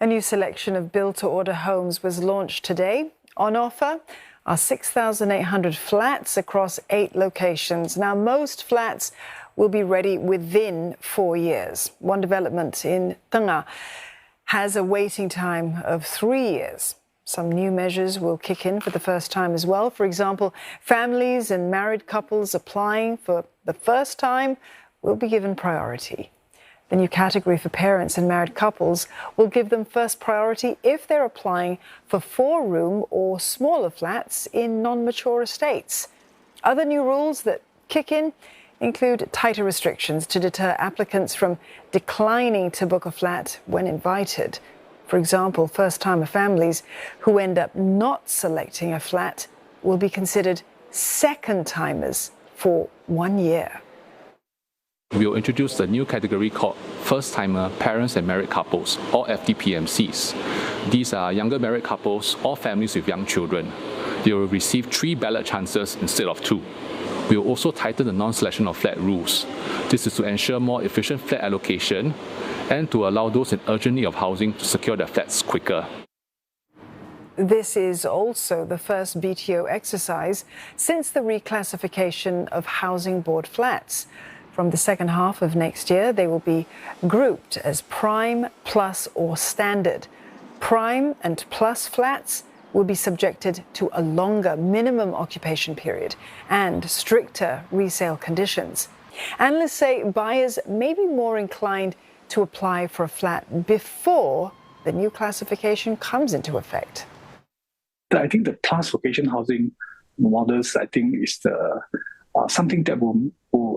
A new selection of built-to-order homes was launched today. On offer are 6,800 flats across 8 locations. Now, most flats will be ready within 4 years. One development in Teng A has a waiting time of 3 years. Some new measures will kick in for the first time as well. For example, families and married couples applying for the first time will be given priority. The new category for parents and married couples will give them first priority if they're applying for 4-room or smaller flats in non-mature estates. Other new rules that kick in include tighter restrictions to deter applicants from declining to book a flat when invited. For example, first-timer families who end up not selecting a flat will be considered second-timers for 1 year. We'll introduce a new category called First-Timer Parents and Married Couples, or FTPMCs. These are younger married couples or families with young children. They will receive 3 ballot chances instead of 2. We will also tighten the non-selection of flat rules. This is to ensure more efficient flat allocation and to allow those in urgent need of housing to secure their flats quicker. This is also the first BTO exercise since the reclassification of Housing Board flats. From the second half of next year, they will be grouped as prime, plus or standard. Prime and plus flats will be subjected to a longer minimum occupation period and stricter resale conditions. Analysts say buyers may be more inclined to apply for a flat before the new classification comes into effect. I think the plus location housing models, is something that will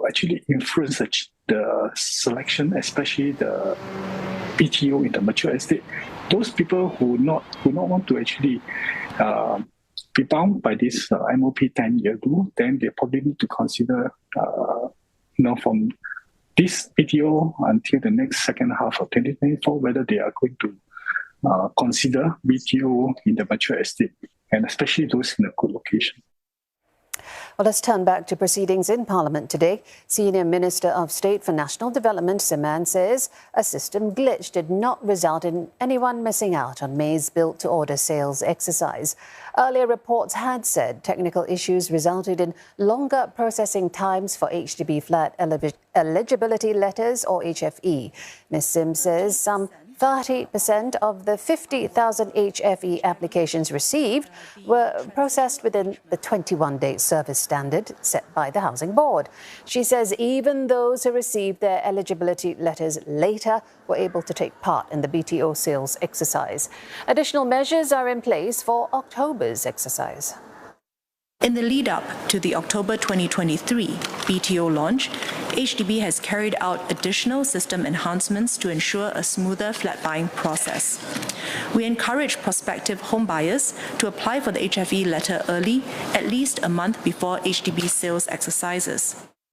actually influence the selection, especially the BTO in the mature estate. Those people who not want to actually be bound by this MOP 10-year rule, then they probably need to consider, from this BTO until the next second half of 2024, whether they are going to consider BTO in the mature estate, and especially those in a good location. Well, let's turn back to proceedings in Parliament today. Senior Minister of State for National Development, Seman, says a system glitch did not result in anyone missing out on May's built-to-order sales exercise. Earlier reports had said technical issues resulted in longer processing times for HDB flat eligibility letters, or HFE. Ms. Sim says some 30% of the 50,000 HFE applications received were processed within the 21-day service standard set by the Housing Board. She says even those who received their eligibility letters later were able to take part in the BTO sales exercise. Additional measures are in place for October's exercise. In the lead-up to the October 2023 BTO launch, HDB has carried out additional system enhancements to ensure a smoother flat buying process. We encourage prospective home buyers to apply for the HFE letter early, at least a month before HDB sales exercises.